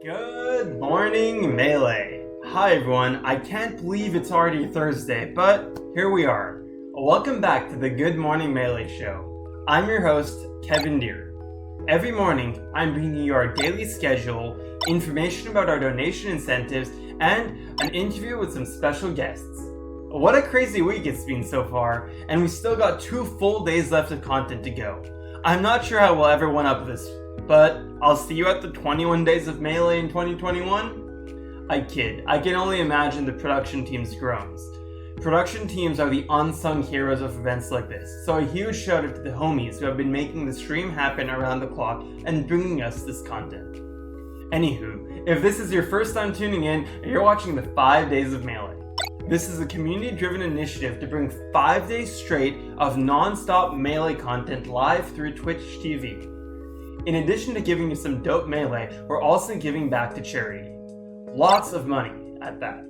Good morning, Melee. Hi everyone, I can't believe it's already Thursday, but here we are. Welcome back to the Good Morning Melee show. I'm your host, Kevin Dhir. Every morning, I'm bringing you our daily schedule, information about our donation incentives, and an interview with some special guests. What a crazy week it's been so far, and we still got 2 full days left of content to go. I'm not sure how we'll ever one up this, but I'll see you at the 21 Days of Melee in 2021? I kid. I can only imagine the production team's groans. Production teams are the unsung heroes of events like this, so a huge shout out to the homies who have been making the stream happen around the clock and bringing us this content. Anywho, if this is your first time tuning in, you're watching the 5 Days of Melee. This is a community-driven initiative to bring 5 days straight of non-stop Melee content live through Twitch TV. In addition to giving you some dope Melee, we're also giving back to charity. Lots of money at that.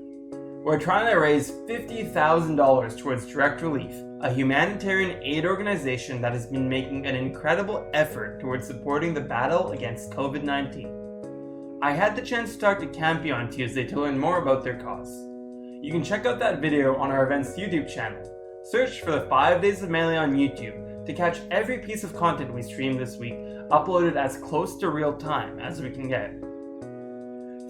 We're trying to raise $50,000 towards Direct Relief, a humanitarian aid organization that has been making an incredible effort towards supporting the battle against COVID-19. I had the chance to talk to Campy on Tuesday to learn more about their cause. You can check out that video on our event's YouTube channel. Search for the 5 Days of Melee on YouTube to catch every piece of content we streamed this week, uploaded as close to real time as we can get.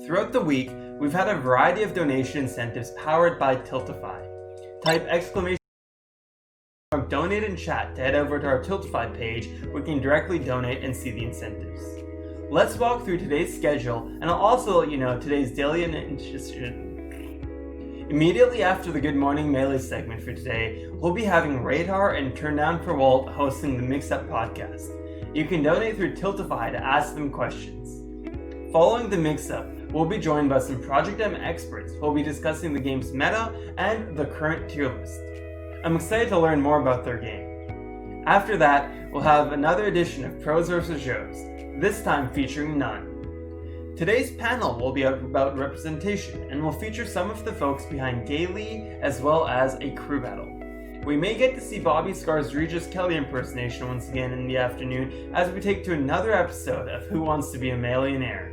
Throughout the week, we've had a variety of donation incentives powered by Tiltify. Type exclamation mark donate in chat to head over to our Tiltify page where you can directly donate and see the incentives. Let's walk through today's schedule, and I'll also let you know today's daily initiative. Immediately after the Good Morning Melee segment for today, we'll be having Radar and TurndownforWalt hosting the MixUp Podcast. You can donate through Tiltify to ask them questions. Following the MixUp, we'll be joined by some Project M experts who will be discussing the game's meta and the current tier list. I'm excited to learn more about their game. After that, we'll have another edition of Pros vs. Joes, this time featuring none. Today's panel will be about representation and will feature some of the folks behind Gaily as well as a crew battle. We may get to see Bobby Scar's Regis Kelly impersonation once again in the afternoon as we take to another episode of Who Wants to Be a Millionaire.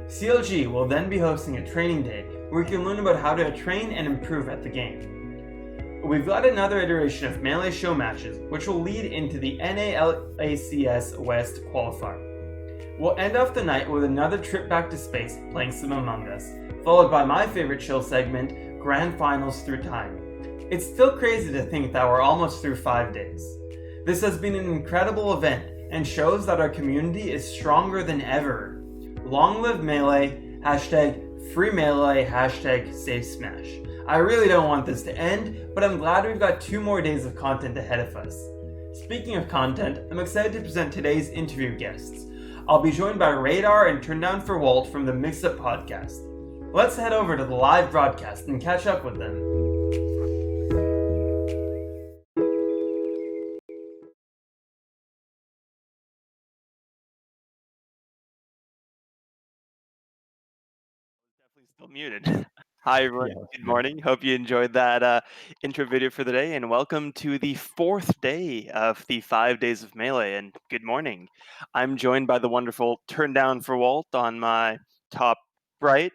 CLG will then be hosting a training day where you can learn about how to train and improve at the game. We've got another iteration of Melee show matches which will lead into the NALACS West qualifier. We'll end off the night with another trip back to space playing some Among Us, followed by my favorite chill segment, Grand Finals Through Time. It's still crazy to think that we're almost through 5 days. This has been an incredible event and shows that our community is stronger than ever. Long live Melee, hashtag free Melee, hashtag save Smash. I really don't want this to end, but I'm glad we've got 2 more days of content ahead of us. Speaking of content, I'm excited to present today's interview guests. I'll be joined by Radar and TurndownforWalt from the MixUp Podcast. Let's head over to the live broadcast and catch up with them. Definitely still muted. Hi everyone, good morning. Hope you enjoyed that intro video for the day, and welcome to the 4th day of the 5 Days of Melee, and good morning. I'm joined by the wonderful TurndownforWalt on my top right.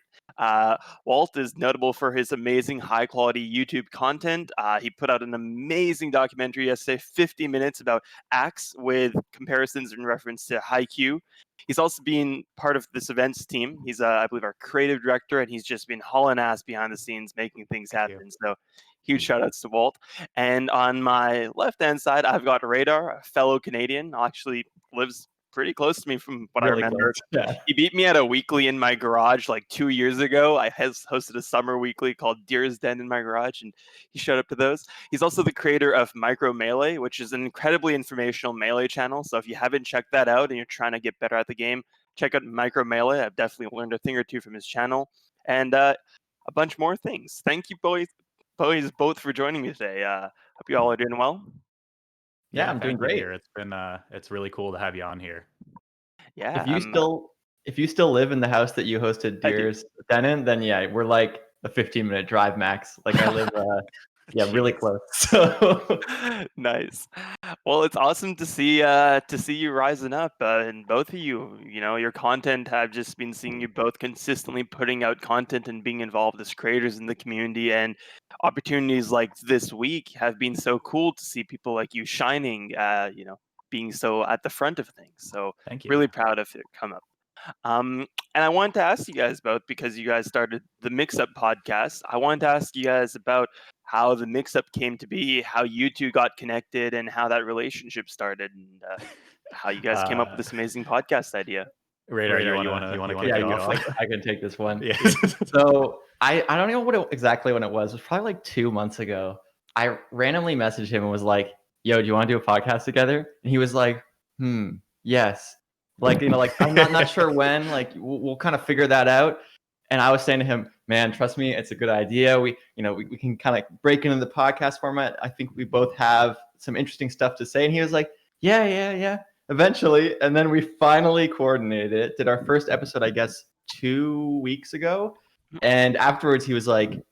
Walt is notable for his amazing high-quality YouTube content. He put out an amazing documentary yesterday, 50 minutes, about Axe with comparisons in reference to Haikyuu. He's also been part of this events team. He's, I believe, our creative director, and he's just been hauling ass behind the scenes, making things happen. So huge shout outs to Walt. And on my left-hand side, I've got Radar, a fellow Canadian, actually lives pretty close to me from what Really I remember. close, yeah. He beat me at a weekly in my garage like 2 years ago. I hosted a summer weekly called Dhir's Den in my garage, and he showed up to those. He's also the creator of Micro Melee, which is an incredibly informational Melee channel. So if you haven't checked that out and you're trying to get better at the game, check out Micro Melee. I've definitely learned a thing or two from his channel, and a bunch more things. Thank you, boys both for joining me today. Hope you all are doing well. Yeah, I'm doing great. It's been it's really cool to have you on here. Yeah. If you still live in the house that you hosted Dhir's Den in, then yeah, we're like a 15-minute drive max. Like I live really close. So nice. Well, it's awesome to see you rising up, and both of you. You know, your content. I've just been seeing you both consistently putting out content and being involved as creators in the community. And opportunities like this week have been so cool to see people like you shining. Being so at the front of things. So Thank you. really proud of it come up. And I wanted to ask you guys both because you guys started the MixUp podcast. I wanted to ask you guys about how the MixUp came to be, how you two got connected, and how that relationship started, and how you guys came up with this amazing podcast idea. Radar, you want to kick Yeah, it off? I can take this one. Yeah. So I don't know exactly when it was. It was probably like 2 months ago. I randomly messaged him and was like, "Yo, do you want to do a podcast together?" And he was like, yes. Like, I'm not sure when. Like, we'll kind of figure that out. And I was saying to him, "Man, trust me, it's a good idea. We can kind of break into the podcast format. I think we both have some interesting stuff to say." And he was like, "Yeah. Eventually." And then we finally coordinated it. Did our first episode, I guess, 2 weeks ago. And afterwards, he was like,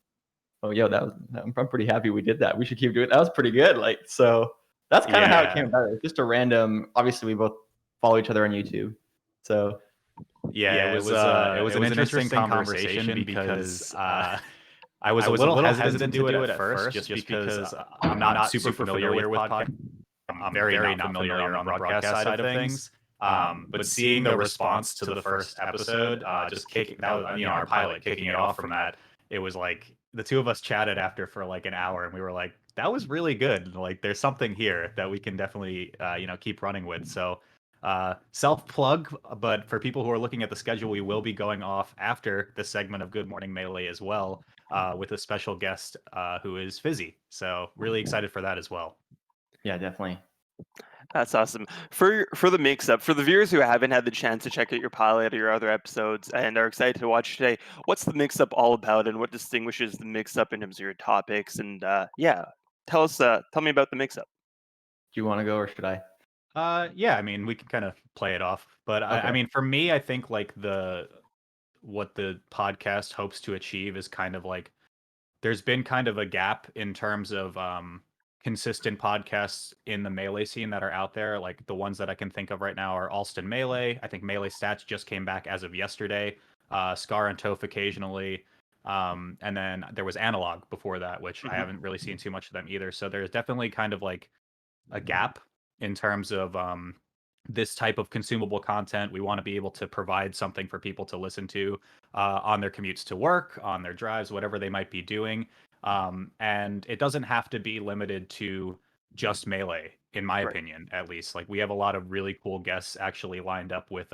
"Oh, yo, I'm pretty happy we did that. We should keep doing it. That was pretty good." Like, so that's kind of how it came about. It was just a random. Obviously, we both follow each other on YouTube, so. Yeah, it was an interesting conversation because I was a little hesitant to do it at first, just because I'm not super familiar with podcasts. I'm very not familiar on the broadcast side of things. But seeing the response to the first episode, just kicking our pilot, kicking it off from that, it was like the two of us chatted after for like an hour, and we were like, that was really good. Like, there's something here that we can definitely keep running with. So. Self plug, but for people who are looking at the schedule, we will be going off after this segment of Good Morning Melee as well, with a special guest who is Fizzy. So really excited for that as well. Yeah, definitely. That's awesome. For the mix-up, for the viewers who haven't had the chance to check out your pilot or your other episodes and are excited to watch today, what's the mix-up all about, and what distinguishes the mix-up in terms of your topics? And tell me about the mix-up. Do you want to go or should I? Yeah, I mean, we can kind of play it off, but Okay. I mean, for me, I think like what the podcast hopes to achieve is kind of like there's been kind of a gap in terms of consistent podcasts in the Melee scene that are out there. Like the ones that I can think of right now are Alston Melee. I think Melee Stats just came back as of yesterday. Scar and Toph occasionally. And then there was Analog before that, which I haven't really seen too much of them either. So there's definitely kind of like a gap in terms of this type of consumable content. We want to be able to provide something for people to listen to on their commutes to work, on their drives, whatever they might be doing. And it doesn't have to be limited to just Melee, in my opinion, at least. Like, we have a lot of really cool guests actually lined up with,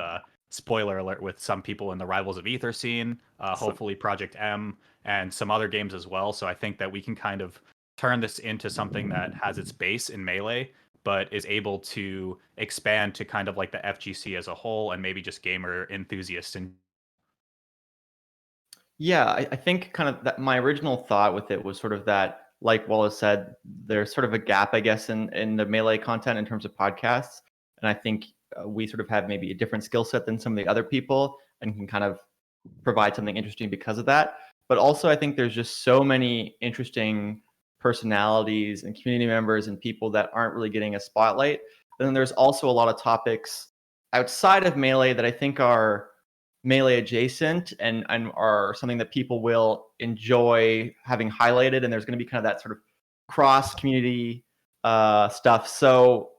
spoiler alert, with some people in the Rivals of Aether scene, hopefully Project M, and some other games as well. So I think that we can kind of turn this into something that has its base in Melee, but is able to expand to kind of like the FGC as a whole and maybe just gamer enthusiasts. And yeah, I think kind of that my original thought with it was sort of that, like Wallace said, there's sort of a gap, I guess, in the Melee content in terms of podcasts. And I think we sort of have maybe a different skill set than some of the other people and can kind of provide something interesting because of that. But also, I think there's just so many interesting personalities and community members and people that aren't really getting a spotlight. And then there's also a lot of topics outside of Melee that I think are Melee adjacent and are something that people will enjoy having highlighted. And there's going to be kind of that sort of cross community stuff. So,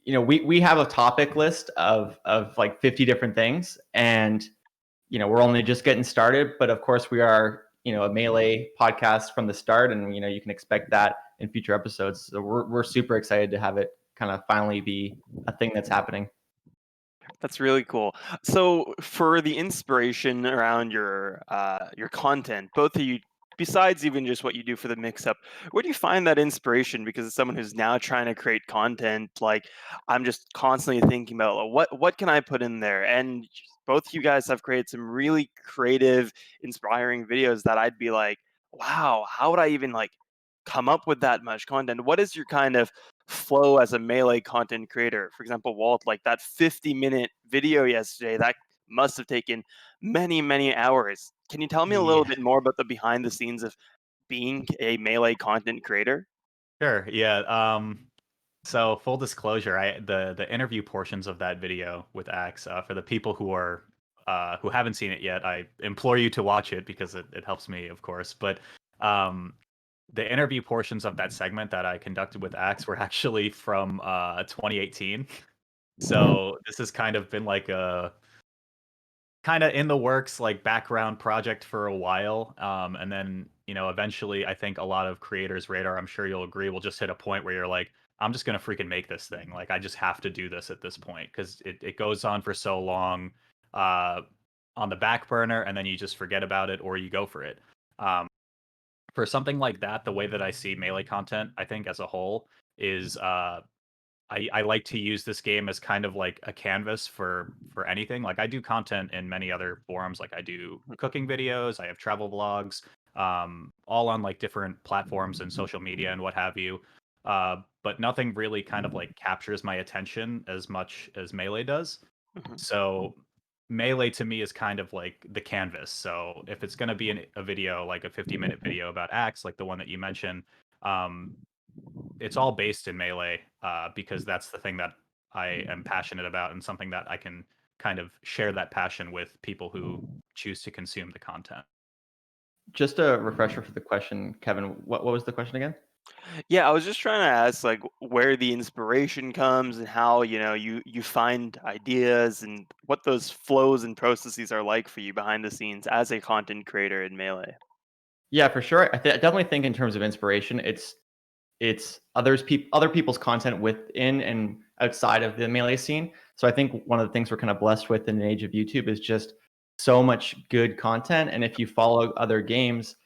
we have a topic list of like 50 different things, and we're only just getting started, but of course we are, a Melee podcast from the start, and you can expect that in future episodes. So we're super excited to have it kind of finally be a thing that's happening. That's really cool. So for the inspiration around your content, both of you, besides even just what you do for the mix-up, where do you find that inspiration? Because as someone who's now trying to create content, like I'm just constantly thinking about what can I put in there? And both of you guys have created some really creative, inspiring videos that I'd be like, wow, how would I even like come up with that much content? What is your kind of flow as a Melee content creator? For example, Walt, like that 50-minute video yesterday, that must have taken many, many hours. Can you tell me a little bit more about the behind the scenes of being a Melee content creator? Sure, yeah. So full disclosure, the interview portions of that video with Axe, for the people who haven't seen it yet, I implore you to watch it because it helps me, of course. But um, the interview portions of that segment that I conducted with Axe were actually from 2018. So this has kind of been like a kind of in the works, like background project for a while. And then, eventually I think a lot of creators' radar, I'm sure you'll agree, will just hit a point where you're like, I'm just gonna freaking make this thing. Like I just have to do this at this point because it goes on for so long uh on the back burner and then you just forget about it or you go for it. Um for something like that, the way that I see melee content, I think as a whole, is I like to use this game as kind of like a canvas for anything. Like I do content in many other forums. Like I do cooking videos, I have travel vlogs, all on like different platforms and social media and what have you. But nothing really kind of like captures my attention as much as Melee does. Mhm. So Melee to me is kind of like the canvas. So if it's going to be a video, like a 50-minute video about Axe, like the one that you mentioned, um, it's all based in Melee because that's the thing that I am passionate about and something that I can kind of share that passion with people who choose to consume the content. Just a refresher for the question, Kevin. What was the question again? Yeah, I was just trying to ask like where the inspiration comes and how, you find ideas and what those flows and processes are like for you behind the scenes as a content creator in Melee. Yeah, for sure. I definitely think in terms of inspiration, it's other people's content within and outside of the Melee scene. So I think one of the things we're kind of blessed with in the age of YouTube is just so much good content. And if you follow other games,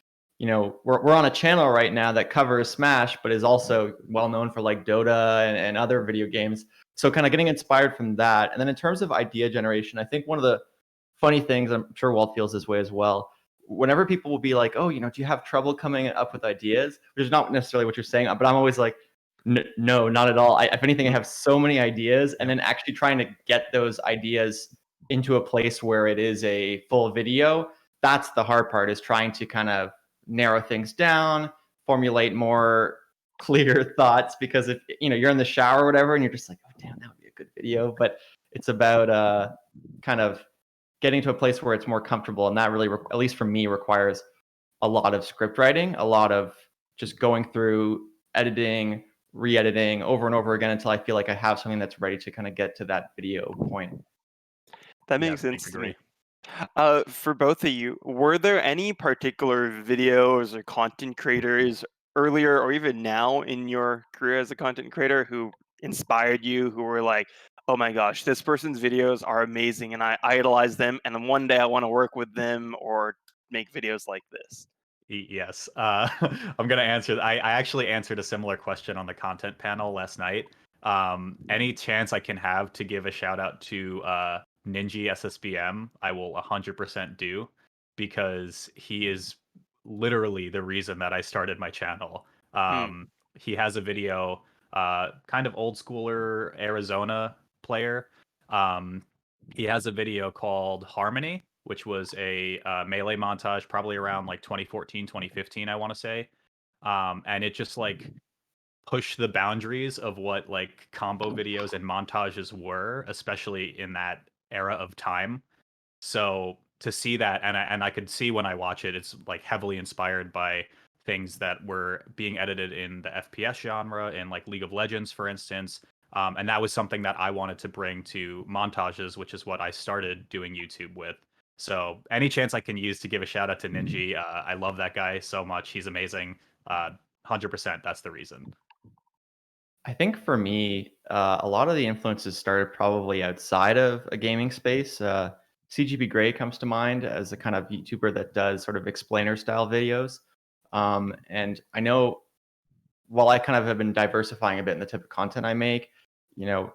we're on a channel right now that covers Smash, but is also well known for like Dota and other video games. So kind of getting inspired from that. And then in terms of idea generation, I think one of the funny things, I'm sure Walt feels this way as well, whenever people will be like, oh, do you have trouble coming up with ideas? Which is not necessarily what you're saying, but I'm always like, no, not at all. If anything, I have so many ideas, and then actually trying to get those ideas into a place where it is a full video. That's the hard part, is trying to kind of narrow things down, formulate more clear thoughts. Because if you're in the shower or whatever, and you're just like, oh damn, that would be a good video. But it's about kind of getting to a place where it's more comfortable, and that really, at least for me, requires a lot of script writing, a lot of just going through, editing, re-editing over and over again until I feel like I have something that's ready to kind of get to that video point. That Yeah, makes I sense to agree. me. For both of you, were there any particular videos or content creators earlier or even now in your career as a content creator who inspired you, who were like, oh my gosh, this person's videos are amazing and I idolize them and then one day I want to work with them or make videos like this? Yes. I'm gonna answer. I actually answered a similar question on the content panel last night. Any chance I can have to give a shout out to Ninja SSBM, I will 100% do because he is literally the reason that I started my channel. Hmm. He has a video, kind of old schooler Arizona player. Um, he has a video called Harmony, which was a melee montage probably around like 2014, 2015, I want to say. And it just like pushed the boundaries of what like combo videos and montages were, especially in that era of time. So to see that, and I could see when I watch it, it's like heavily inspired by things that were being edited in the FPS genre, in like League of Legends, for instance. And that was something that I wanted to bring to montages, which is what I started doing YouTube with. So any chance I can use to give a shout out to Ninja, I love that guy so much. He's amazing. 100%. That's the reason. I think for me, a lot of the influences started probably outside of a gaming space. CGP Grey comes to mind as a kind of YouTuber that does sort of explainer style videos. And I know, while I kind of have been diversifying a bit in the type of content I make, you know,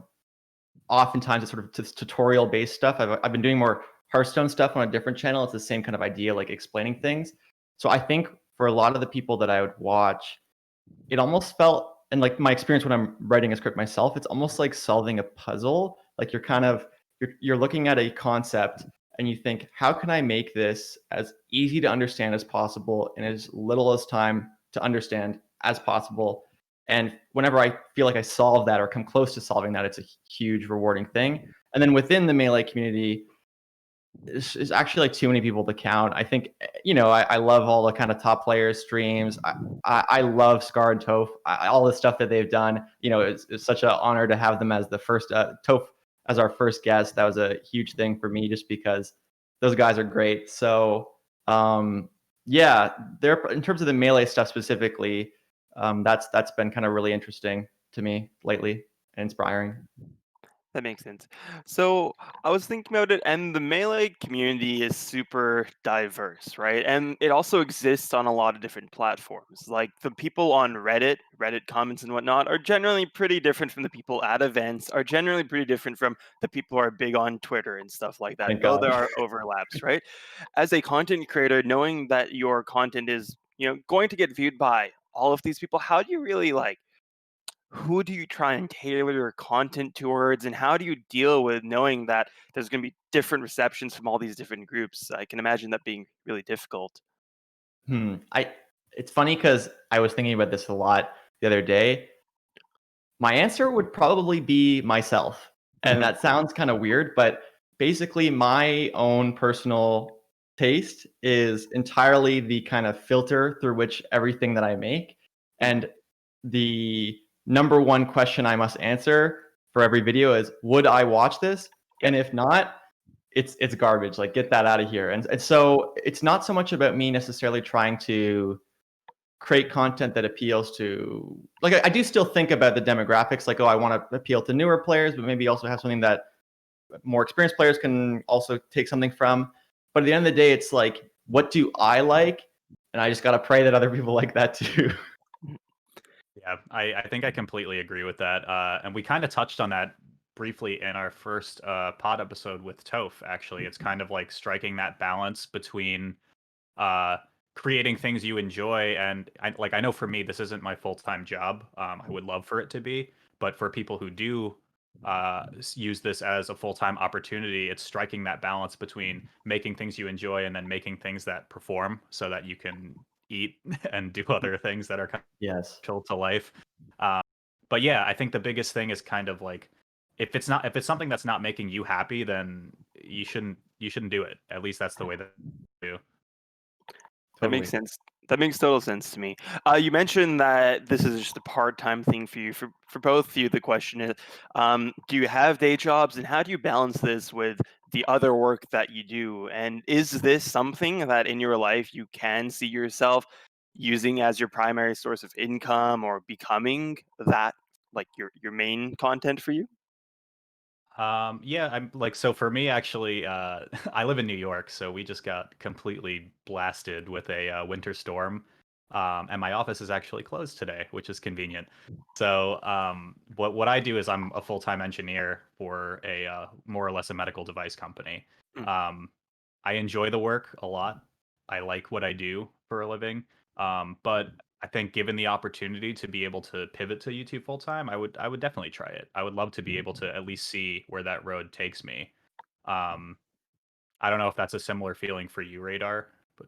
oftentimes it's sort of tutorial based stuff. I've been doing more Hearthstone stuff on a different channel. It's the same kind of idea, like explaining things. So I think for a lot of the people that I would watch, it almost felt, and like my experience when I'm writing a script myself, it's almost like solving a puzzle. Like you're looking at a concept and you think, how can I make this as easy to understand as possible in as little as time to understand as possible? And whenever I feel like I solve that or come close to solving that, it's a huge rewarding thing. And then within the Melee community, is actually like too many people to count. I think, I love all the kind of top players streams. I love Scar and Toph. All the stuff that they've done. It's such an honor to have them as the first Toph as our first guest. That was a huge thing for me, just because those guys are great. So yeah, they're in terms of the Melee stuff specifically. That's been kind of really interesting to me lately and inspiring. That makes sense. So I was thinking about it, and the Melee community is super diverse, right? And it also exists on a lot of different platforms. Like the people on Reddit comments and whatnot, are generally pretty different from the people at events, are generally pretty different from the people who are big on Twitter and stuff like that, Thank though God. there are overlaps, right? As a content creator, knowing that your content is, going to get viewed by all of these people, how do you really who do you try and tailor your content towards, and how do you deal with knowing that there's going to be different receptions from all these different groups? I can imagine that being really difficult. It's funny because I was thinking about this a lot the other day. My answer would probably be myself. And that sounds kind of weird, but basically my own personal taste is entirely the kind of filter through which everything that I make. And the number one question I must answer for every video is, would I watch this? And if not, it's garbage. Like, get that out of here. And so it's not so much about me necessarily trying to create content that appeals to, like, I do still think about the demographics, like, I want to appeal to newer players, but maybe also have something that more experienced players can also take something from. But at the end of the day, it's like, what do I like? And I just got to pray that other people like that too. Yeah, I think I completely agree with that. And we kind of touched on that briefly in our first pod episode with Toph, actually. It's kind of like striking that balance between creating things you enjoy. And I know for me, this isn't my full-time job. I would love for it to be. But for people who do use this as a full-time opportunity, it's striking that balance between making things you enjoy and then making things that perform so that you can eat and do other things that are kind Yes. of to life. But yeah, I think the biggest thing is kind of like, if it's something that's not making you happy, then you shouldn't do it. At least that's the way that I do. That makes sense. That makes total sense to me. You mentioned that this is just a part-time thing for you. For both of you, the question is, do you have day jobs, and how do you balance this with the other work that you do? And is this something that in your life you can see yourself using as your primary source of income, or becoming that like your main content for you? Yeah, I'm like, so for me, actually, I live in New York, so we just got completely blasted with a winter storm. And my office is actually closed today, which is convenient. So, what I do is I'm a full-time engineer for a more or less a medical device company. Mm. I enjoy the work a lot. I like what I do for a living. But I think given the opportunity to be able to pivot to YouTube full time, I would definitely try it. I would love to be able to at least see where that road takes me. Um, I don't know if that's a similar feeling for you, Radar, but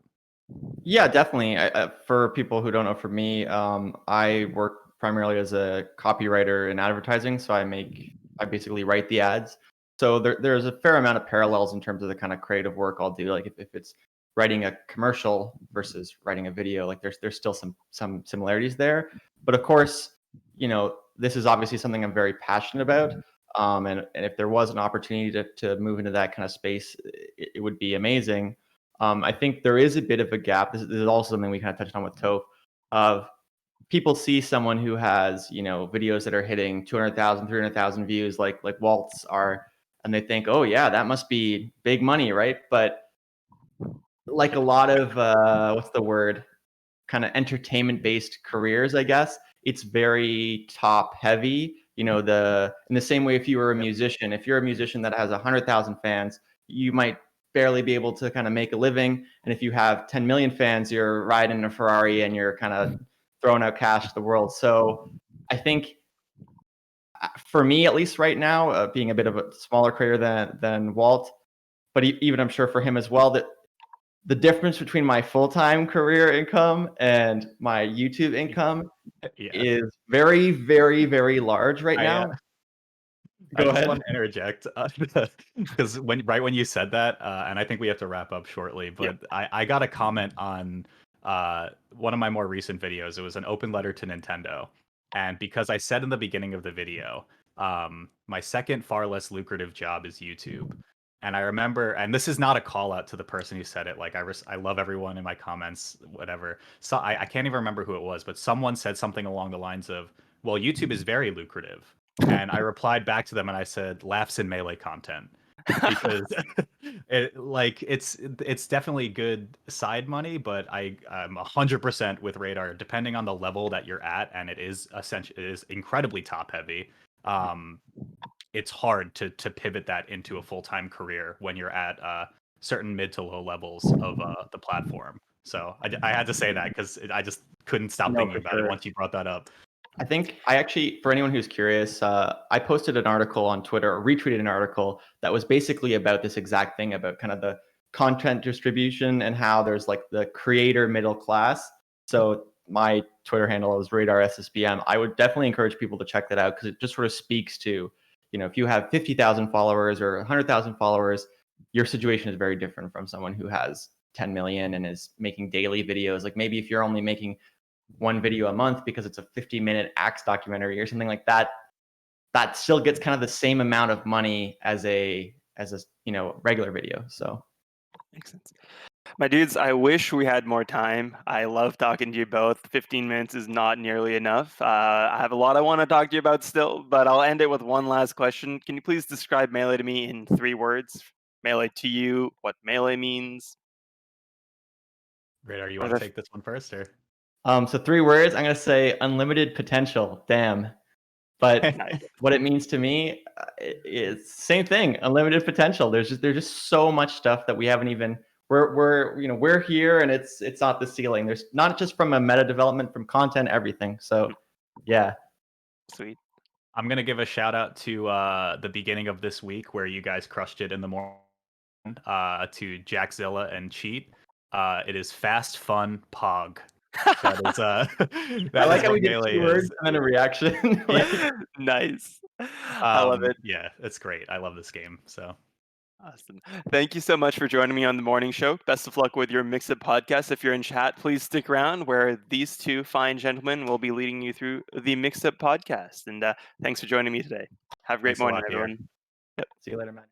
Yeah, definitely. For people who don't know, for me, I work primarily as a copywriter in advertising. So I basically write the ads. So there's a fair amount of parallels in terms of the kind of creative work I'll do. Like if it's writing a commercial versus writing a video, like there's still some similarities there. But of course, this is obviously something I'm very passionate about. And if there was an opportunity to move into that kind of space, it would be amazing. I think there is a bit of a gap. This is also something we kind of touched on with Toph, of people see someone who has, videos that are hitting 200,000, 300,000 views, like Walt's are, and they think, oh yeah, that must be big money, right? But like a lot of, what's the word, kind of entertainment-based careers, I guess, it's very top heavy. In the same way, if you were a musician, if you're a musician that has 100,000 fans, you might barely be able to kind of make a living. And if you have 10 million fans, you're riding a Ferrari and you're kind of throwing out cash to the world. So I think for me, at least right now, being a bit of a smaller creator than Walt, but even I'm sure for him as well, that the difference between my full-time career income and my YouTube income Yeah. is very, very, very large right now. I Go just ahead. want to interject because when you said that, and I think we have to wrap up shortly, but I got a comment on one of my more recent videos. It was an open letter to Nintendo, and because I said in the beginning of the video, my second far less lucrative job is YouTube. And I remember, and this is not a call out to the person who said it. Like I love everyone in my comments, whatever. So I can't even remember who it was, but someone said something along the lines of, "Well, YouTube is very lucrative." And I replied back to them and I said, "Laughs in Melee content," because it's definitely good side money, but I'm 100% with Radar. Depending on the level that you're at, and it is incredibly top heavy. It's hard to pivot that into a full-time career when you're at certain mid to low levels of the platform. So I had to say that because I just couldn't stop thinking about it once you brought that up. I think I actually, for anyone who's curious, I posted an article on Twitter, or retweeted an article that was basically about this exact thing, about kind of the content distribution and how there's like the creator middle class. So my Twitter handle is Radar SSBM. I would definitely encourage people to check that out because it just sort of speaks to, if you have 50,000 followers or 100,000 followers, your situation is very different from someone who has 10 million and is making daily videos. Like maybe if you're only making one video a month because it's a 50-minute Axe documentary or something like that, that still gets kind of the same amount of money as a regular video. So makes sense. My dudes, I wish we had more time. I love talking to you both. 15 minutes is not nearly enough. I have a lot I want to talk to you about still, but I'll end it with one last question. Can you please describe Melee to me in 3 words? Melee to you, what Melee means? Radar, you want to take this one first, or? So 3 words. I'm gonna say unlimited potential. Damn. But what it means to me is same thing. Unlimited potential. There's just so much stuff that we haven't even. We're here, and it's not the ceiling. There's not just from a meta development, from content, everything. So yeah. Sweet. I'm gonna give a shout out to the beginning of this week where you guys crushed it in the morning. To Jackzilla and Cheat. It is fast, fun, pog. That is I like how we did 2 words and then a reaction. Nice. I love it. Yeah, it's great. I love this game. So awesome. Thank you so much for joining me on the morning show. Best of luck with your MixUp podcast. If you're in chat, please stick around where these 2 fine gentlemen will be leading you through the MixUp podcast. And thanks for joining me today. Have a great morning, everyone. See you later, man.